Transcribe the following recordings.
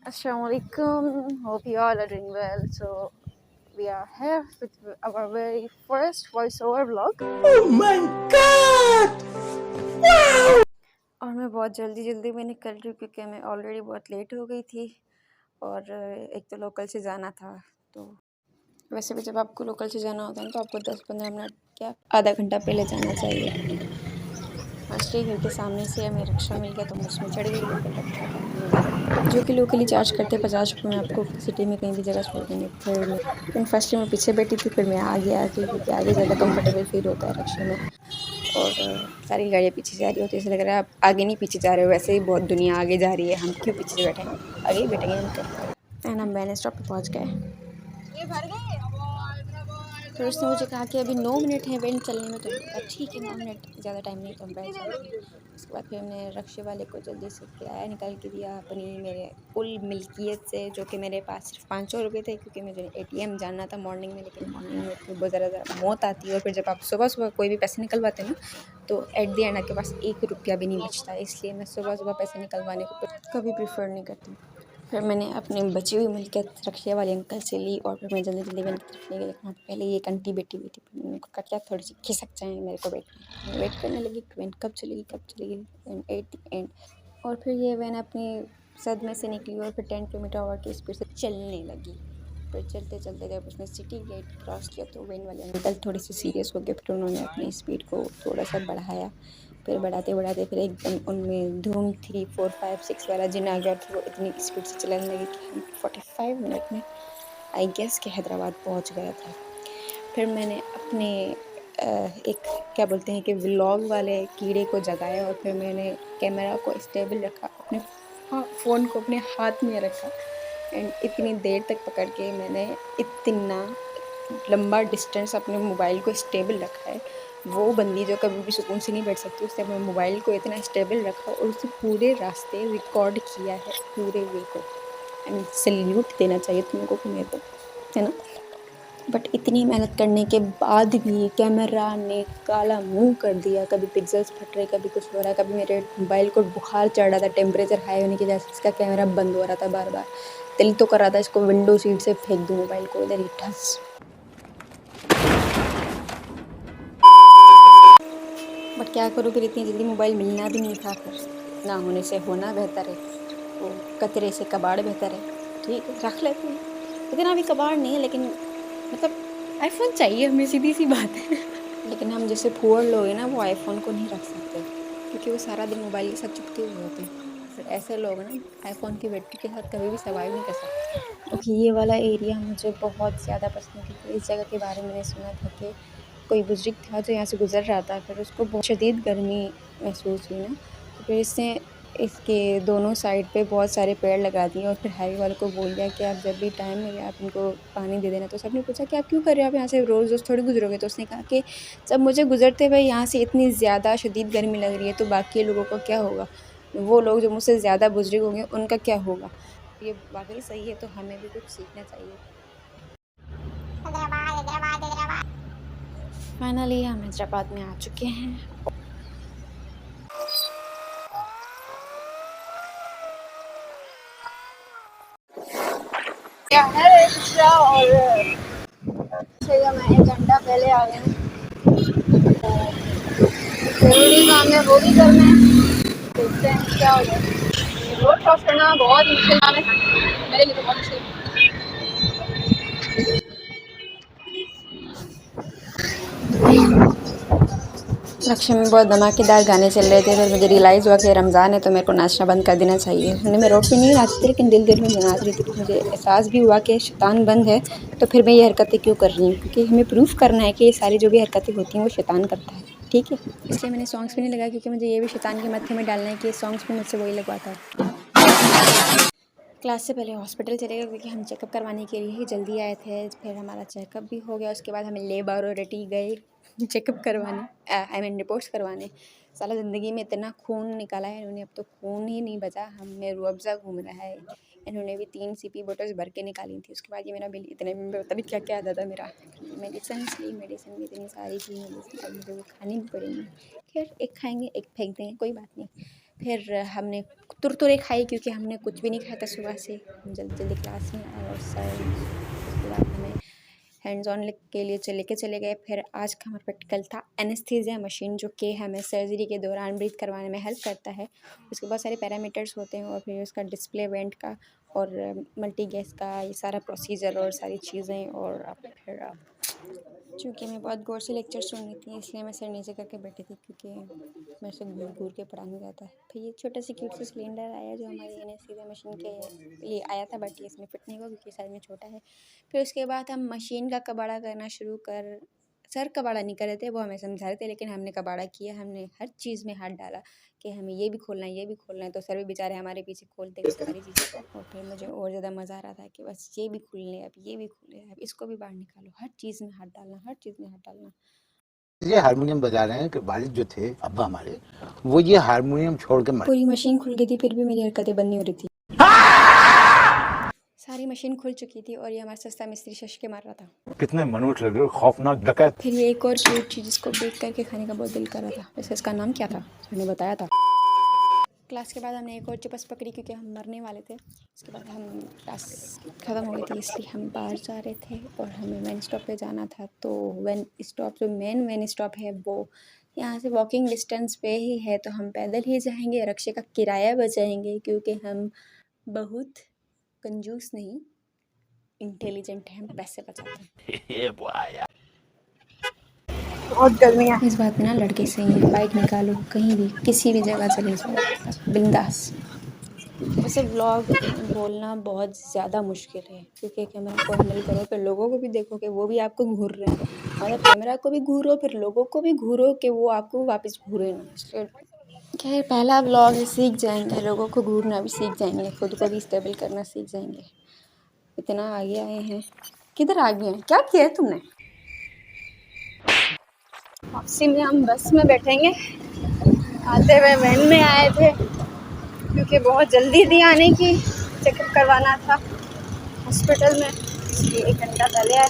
Assalamualaikum. Hope you all are doing well. So we are here with our very first voiceover vlog. Oh my God! और मैं बहुत जल्दी में निकल रही हूँ क्योंकि मैं ऑलरेडी बहुत लेट हो गई थी और एक तो लोकल से जाना था। तो वैसे भी जब आपको लोकल से जाना होता है तो आपको 10-15 मिनट क्या आधा घंटा पहले जाना चाहिए। फर्स्ट घर के सामने से हमें रिक्शा मिल गया तो मैं उसमें चढ़ गई लोकल रिक्शा में, जो कि लोकली चार्ज करते 50 रुपये में आपको सिटी में कहीं भी जगह छोड़ देंगे। फिर मैं फर्स्ट में पीछे बैठी थी, फिर मैं आगे आ गई क्योंकि आगे ज़्यादा कंफर्टेबल फील होता है रिक्शे में और सारी गाड़ियाँ पीछे जा रही होती है। ऐसा लग रहा है आप आगे नहीं पीछे जा रहे हो, वैसे ही बहुत दुनिया आगे जा रही है, हम क्यों पीछे बैठे हैं, आगे ही बैठेंगे हम तो। एंड हम मैंने स्टॉप पे पहुँच गए। फिर उसने मुझे कहा कि अभी 9 मिनट हैं वेट चलने में, तो ठीक है 9 मिनट ज़्यादा टाइम नहीं, तो हम बैठ जाते हैं। उसके बाद फिर हमने रक्शे वाले को जल्दी से किराया निकाल के दिया अपनी मेरे कुल मिल्कियत से, जो कि मेरे पास सिर्फ 500 रुपये थे क्योंकि मुझे ATM जाना था मॉर्निंग में। लेकिन मॉर्निंग में तो बहुत ज़्यादा मौत आती है और फिर जब आप सुबह कोई भी पैसे निकलवाते हैं ना तो एट दी एंड आपके पास 1 रुपया भी नहीं बचता, इसलिए मैं सुबह पैसे निकलवाने को कभी प्रीफर नहीं करती। फिर मैंने अपनी बची हुई मिल्कियत रक्शे वाले अंकल से ली और फिर मैं जल्दी वैन की तरफ ले गई। वहाँ पहले ये एक आंटी बैठी हुई थी, मैंने उनको कहा क्या थोड़ी सी खिसक जाए मेरे को बैठने। मैं वेट करने लगी वैन कब चलेगी एंड एट द एंड और फिर ये वैन अपनी सदमे से निकली और फिर 10 किलोमीटर आवर की स्पीड से चलने लगी। फिर चलते जब उसने सिटी गेट क्रॉस किया तो वैन वाले अंकल थोड़े से सीरियस हो गए। फिर उन्होंने अपनी स्पीड को थोड़ा सा बढ़ाया, फिर बढ़ाते फिर एकदम उनमें धूम 3, 4, 5, 6 वाला जिन आ गया कि वो इतनी स्पीड से चलाने लगे कि हम 45 मिनट में आई गेस कि हैदराबाद पहुंच गया था। फिर मैंने अपने एक क्या बोलते हैं कि व्लॉग वाले कीड़े को जगाया और फिर मैंने कैमरा को स्टेबल रखा, अपने फ़ोन को अपने हाथ में रखा एंड इतनी देर तक पकड़ के मैंने इतना लंबा डिस्टेंस अपने मोबाइल को स्टेबल रखा है। वो बंदी जो कभी भी सुकून से नहीं बैठ सकती, उसने अपने मोबाइल को इतना स्टेबल रखा और उसे पूरे रास्ते रिकॉर्ड किया है पूरे वे को। आई मीन सैल्यूट देना चाहिए तुमको को, मेरे को, है ना। बट इतनी मेहनत करने के बाद भी कैमरा ने काला मुंह कर दिया। कभी पिक्सल्स फट रहे, कभी कुछ हो रहा है, कभी मेरे मोबाइल को बुखार चढ़ रहा था, टेम्परेचर हाई होने की वजह से इसका कैमरा बंद हो रहा था बार बार। दिल तो कर रहा था इसको विंडो सीट से फेंक दूँ मोबाइल को, इधर ही ठस। बट क्या करूँ, फिर इतनी जल्दी मोबाइल मिलना भी नहीं था, फिर ना होने से होना बेहतर है, वो कचरे से कबाड़ बेहतर है। ठीक है रख लेते हैं, इतना भी कबाड़ नहीं है, लेकिन मतलब आईफोन चाहिए हमें, सीधी सी बात है। लेकिन हम जैसे पुअर लोग हैं ना, वो आईफोन को नहीं रख सकते क्योंकि वो सारा दिन मोबाइल के साथ चिपके हुए होते हैं। फिर ऐसे लोग ना आईफोन की बैटरी के साथ कभी भी सर्वाइव नहीं कर सकते। ओके, ये वाला एरिया मुझे बहुत ज़्यादा पसंद है क्योंकि इस जगह के बारे में मैंने सुना था कि कोई बुजुर्ग था जो यहाँ से गुज़र रहा था, फिर उसको बहुत शदीद गर्मी महसूस हुई ना, तो फिर इसने इसके दोनों साइड पे बहुत सारे पेड़ लगा दिए और फिर हाईवे वाले को बोल दिया कि आप जब भी टाइम मिले आप इनको पानी दे देना। तो सबने पूछा कि आप क्यों कर रहे हो, आप यहाँ से रोज़ थोड़ी गुजरोगे। तो उसने कहा कि जब मुझे गुजरते हुए यहाँ से इतनी ज़्यादा शदीद गर्मी लग रही है तो बाकी लोगों का क्या होगा, वो लोग जो मुझसे ज़्यादा बुजुर्ग होंगे उनका क्या होगा। ये वाकई सही है, तो हमें भी कुछ सीखना चाहिए। फाइनली हम हैदराबाद में आ चुके हैं। क्या है रिक्शा और मैं 1 घंटा पहले आ गए हैं, जरूरी काम है वो भी करना है। देखते हैं क्या हो जाए। रोड क्रॉस करना बहुत मुश्किल काम है मेरे लिए, तो बहुत मुश्किल। लक्ष्य में बहुत धमाकेदार गाने चल रहे थे, फिर मुझे रियलाइज़ हुआ कि रमज़ान है तो मेरे को नाचना बंद कर देना चाहिए। मैं रोड पे नहीं नाचती थी लेकिन दिल में नाच रही थी। तो मुझे एहसास भी हुआ कि शैतान बंद है, तो फिर मैं ये हरकतें क्यों कर रही हूँ, क्योंकि हमें प्रूफ़ करना है कि ये सारी जो भी हरकतें होती हैं वो शैतान करता है, ठीक है। इसलिए मैंने सॉन्ग्स भी नहीं लगाया क्योंकि मुझे ये भी शैतान के मत्थे में डालना है कि सॉन्ग्स भी मुझसे वही लगवाता है। क्लास से पहले हॉस्पिटल चले गए क्योंकि हम चेकअप करवाने के लिए ही जल्दी आए थे। फिर हमारा चेकअप भी हो गया, उसके बाद हमें लेबोरेटरी गए चेकअप करवाने, आई मीन रिपोर्ट्स करवाने। साला ज़िंदगी में इतना खून निकाला है इन्होंने, अब तो खून ही नहीं बचा, हमें रूह-अफ़ज़ा घूम रहा है। इन्होंने भी 3 सीपी बोतल्स भर के निकाली थी। उसके बाद ये मेरा बिल इतने में, तभी क्या आता था मेरा। मेडिसिन्स ली, मेडिसिन भी इतनी सारी थी, मेडिसिन अब मुझे वो खानी भी पड़ेंगी। खैर एक खाएँगे एक फेंक देंगे, कोई बात नहीं। फिर हमने कुरकुरे खाए क्योंकि हमने कुछ भी नहीं खाया था सुबह से, हम जल्दी जल्दी क्लास में आए और सर उसके बाद हमें हैंड्स ऑन के लिए लेके चले गए। फिर आज का हमारा प्रैक्टिकल था एनेस्थीसिया मशीन, जो कि हमें सर्जरी के दौरान ब्रीथ करवाने में हेल्प करता है। उसके बहुत सारे पैरामीटर्स होते हैं और फिर उसका डिस्प्ले वेंट का और मल्टी गैस का ये सारा प्रोसीजर और सारी चीज़ें। और अब फिर चूँकि मैं बहुत गौर से लेक्चर सुन रही थी इसलिए मैं सर नीचे करके बैठी थी क्योंकि मेरे से घूर घूर के पढ़ा नहीं जाता है। फिर ये छोटा सा क्यूट सा सिलेंडर आया जो हमारी एनेस्थीसिया मशीन के लिए आया था, बट ये इसमें फिट नहीं हुआ क्योंकि साइज में छोटा है। फिर उसके बाद हम मशीन का कबाड़ा करना शुरू कर सर कबाड़ा नहीं कर रहे थे, वो हमें समझा रहे थे, लेकिन हमने कबाड़ा किया। हमने हर चीज़ में हाथ डाला कि हमें ये भी खोलना है, ये भी खोलना है। तो सर भी बेचारे हमारे पीछे खोलते गए सारी चीज़ों को। और फिर मुझे और ज़्यादा मज़ा आ रहा था कि बस ये भी खुल ले, अब ये भी खुले, अब इसको भी बाहर निकालो। हर चीज़ में हाथ डालना, हर चीज़ में हाथ डालना। ये हारमोनियम बजा रहे हैं कि वालिद जो थे अब्बा हमारे, वो ये हारमोनियम छोड़ के मर। पूरी मशीन खुल गई थी फिर भी मेरी हरकतें बंद नहीं हो रही थी। सारी मशीन खुल चुकी थी और ये हमारा सस्ता मिस्त्री शश के मार रहा था। कितने मनुष्य लग रहे हो, खौफनाक डकैत। फिर ये एक और क्यूट चीज़ जिसको देख करके खाने का बहुत दिल कर रहा था। वैसे इसका नाम क्या था मैंने बताया था। क्लास के बाद हमने एक और चुपस पकड़ी क्योंकि हम मरने वाले थे। उसके बाद हम क्लास ख़त्म हो गई थी इसलिए हम बाहर जा रहे थे और हमें मेन स्टॉप पे जाना था। तो जो मेन स्टॉप है वो यहाँ से वॉकिंग डिस्टेंस पे ही है, तो हम पैदल ही जाएंगे, रक्शे का किराया बचाएंगे क्योंकि हम बहुत कंजूस नहीं इंटेलिजेंट है, हम पैसे बचाते हैं। बहुत गर्मी है इस बात में ना, लड़के से ही बाइक निकालो, कहीं भी किसी भी जगह चले जाओ बिंदास। वैसे व्लॉग बोलना बहुत ज़्यादा मुश्किल है क्योंकि कैमरा को हैंडल करो, फिर लोगों को भी देखो कि वो भी आपको घूर रहे हैं, मतलब कैमरा को भी घूरो फिर लोगों को भी घूरो कि वो आपको वापस घूरे ना। इसलिए खैर पहला व्लॉग है, सीख जाएंगे, लोगों को घूरना भी सीख जाएंगे, खुद को भी स्टेबल करना सीख जाएंगे। इतना आगे आए हैं, किधर आगे हैं, क्या किया है तुमने? वापसी में हम बस में बैठेंगे, आते हुए वैन में आए थे क्योंकि बहुत जल्दी थी आने की, चेकअप करवाना था हॉस्पिटल में, इसलिए 1 घंटा पहले आए।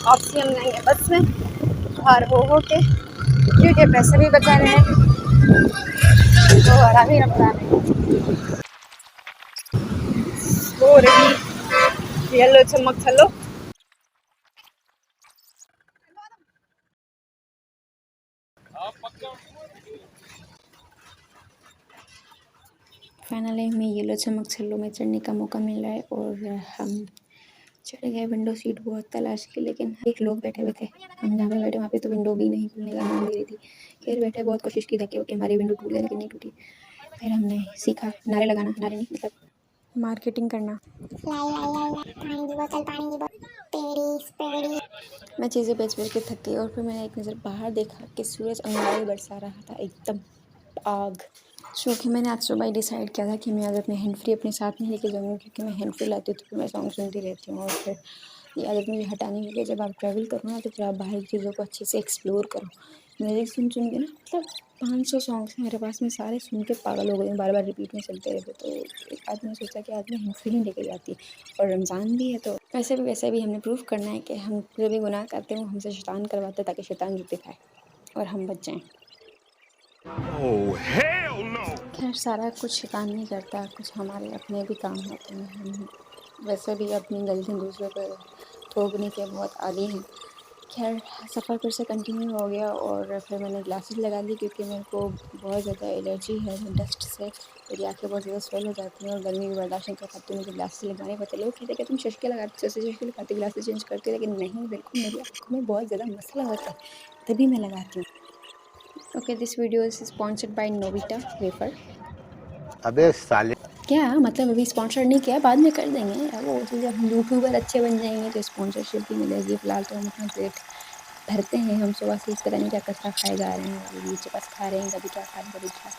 वापसी हम जाएंगे बस में बाहर हो के क्योंकि पैसे भी बचाने हैं तो आराम ही रखना है। हो रही येलो चमक चलो। फाइनली हमें येलो चमक छल्लो में चढ़ने का मौका मिल रहा है और हम चढ़ गए। विंडो सीट बहुत तलाश की लेकिन एक लोग बैठे हुए थे, हम जहाँ पे बैठे वहाँ पे तो विंडो भी नहीं खुलने का नाम दे रही थी। खैर बैठे बहुत कोशिश की ताकि हमारी विंडो टूट जाए लेकिन नहीं टूटी। फिर हमने सीखा नारे लगाना, नारे नहीं मतलब मार्केटिंग करना। मैं चीज़ें बेच बेच के थक गई और फिर मैंने एक नज़र बाहर देखा कि सूरज अंगारे बरसा रहा था, एकदम आग। क्योंकि मैंने आज सुबह ही डिसाइड किया था कि मैं आज अपने हैंड फ्री अपने साथ नहीं लेके जाऊँगी क्योंकि मैं हैंड फ्री लाती हूँ तो फिर मैं सॉन्ग सुनती रहती हूँ। और फिर ये आदत मुझे हटानी है कि जब आप ट्रैवल करो ना तो फिर आप बाहर की चीज़ों को अच्छे से एक्सप्लोर करो। म्यूज़िक सुन के ना मतलब 500 सॉन्ग्स हैं मेरे पास, मैं सारे सुन के पागल हो गई हूँ, बार बार रिपीट में चलते रहते। तो एक आदमी ने सोचा कि आज मैं हैंड फ्री नहीं लेके जाती और रमज़ान भी है तो वैसे भी हमने प्रूव करना है कि हम जो भी गुनाह करते हैं वो हमसे शैतान करवाते हैं ताकि शैतान जुटे खाए और हम बच जाएँ। खैर सारा कुछ शैतान नहीं करता, कुछ हमारे अपने भी काम होते हैं। हम वैसे भी अपनी गलती दूसरों पर थोपने के बहुत आदी हैं। खैर सफ़र फिर से कंटिन्यू हो गया और फिर मैंने ग्लासेस लगा ली क्योंकि मेरे को बहुत ज़्यादा एलर्जी है डस्ट से, मेरी आँखें बहुत ज़्यादा स्वेल हो जाती हैं और गर्मी भी बर्दाश्त नहीं कर पाती, मुझे ग्लासेस लगवाने पड़ते। लोग कहते हैं कि तुम शशके लगाती, जैसे शशके लगाती ग्लासेस चेंज करती, लेकिन नहीं, बिल्कुल मेरी आँखों में बहुत ज़्यादा मसला होता है तभी मैं लगाती हूँ। Okay, this video is sponsored by Novita wafer. अबे साले, क्या मतलब अभी स्पॉन्सर नहीं किया, बाद में कर देंगे यार, वो तो जब हम यूट्यूबर अच्छे बन जाएंगे तो स्पॉन्सरशिप भी मिलेगी। फ़िलहाल तो हम अपना पेट भरते हैं, हम सुबह से पता नहीं क्या कचरा खाए जा रहे हैं, कभी चिपस खा रहे हैं, कभी क्या खा रहे हैं, कभी क्या।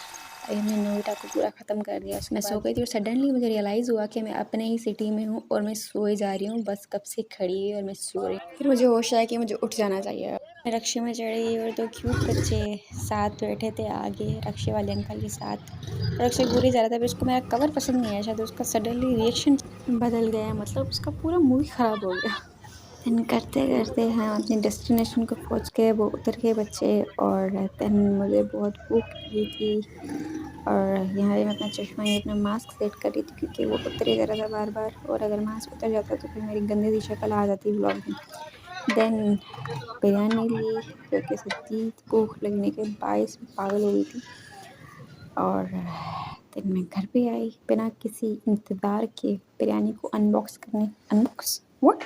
अभी हमने नोविटा को पूरा ख़त्म कर दिया। मैं सो गई थी और सडनली मुझे रियलाइज़ हुआ कि मैं अपने ही सिटी में हूँ और मैं सोए जा रही हूँ, बस कब से खड़ी है और मैं सो रही हूँ। फिर मुझे होश आया कि मुझे उठ जाना चाहिए। मैं रक्शे में चढ़ी और 2 क्यूट बच्चे साथ बैठे थे आगे, रक्शे वाले अंकल के साथ। रक्शा घूर ही जा रहा था, फिर उसको मेरा कवर पसंद नहीं आया, शायद उसका सडनली रिएक्शन बदल गया, मतलब उसका पूरा मूड ख़राब हो गया। देन करते करते हम अपने डेस्टिनेशन को पहुंच गए, वो उतर गए बच्चे और देन मुझे बहुत भूख लगी थी और यहाँ पे मैं अपना चश्मा ये अपना मास्क सेट कर रही थी क्योंकि वो उतरे जा रहा था बार बार, और अगर मास्क उतर जाता तो फिर मेरी गंदी सी शक्ल आ जाती व्लॉग में। देन बिरयानी ली क्योंकि सच्ची भूख लगने के बायस में पागल हो गई थी। और दिन मैं घर पे आई बिना किसी इंतज़ार के बिरयानी को अनबॉक्स करने। Unbox what?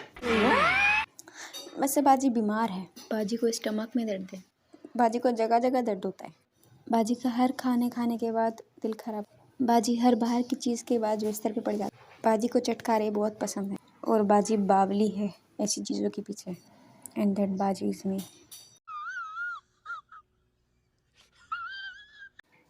वैसे बाजी बीमार है, बाजी को स्टमक में दर्द है, बाजी को जगह जगह दर्द होता है, बाजी का हर खाने के बाद दिल खराब, बाजी हर बाहर की चीज़ के बाद बिस्तर पे पड़ जाती है, बाजी को चटकारे बहुत पसंद है और बाजी बावली है ऐसी चीज़ों के पीछे। एंड दैट बाजी इज़ मी।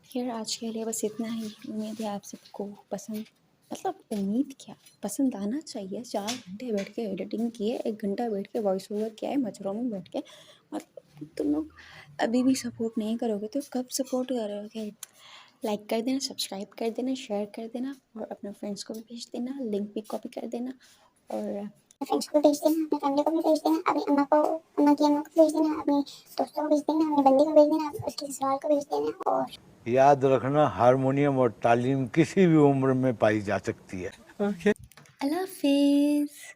खैर आज के लिए बस इतना ही। उम्मीद है आप सबको पसंद, मतलब उम्मीद क्या, पसंद आना चाहिए। 4 घंटे बैठ के एडिटिंग किए, 1 घंटा बैठ के वॉइस ओवर किया है मच्छरों में बैठ के। मतलब तुम लोग अभी भी सपोर्ट नहीं करोगे तो कब सपोर्ट करोगे? लाइक कर देना, सब्सक्राइब कर देना, शेयर कर देना और अपने फ्रेंड्स को भी भेज देना, लिंक भी कॉपी कर देना और फ्रेंड्स को भी भेज देना, अपनी फैमिली को भी भेज देना, अपनी अम्मा को, अम्मा की अम्मा को भेज देना, अपने दोस्तों को भेज देना, अपनी बंदी को भेज देना, उसके ससुराल को भेज देना। और याद रखना, हारमोनियम और तालीम किसी भी उम्र में पाई जा सकती है। अल्लाह हाफिज़।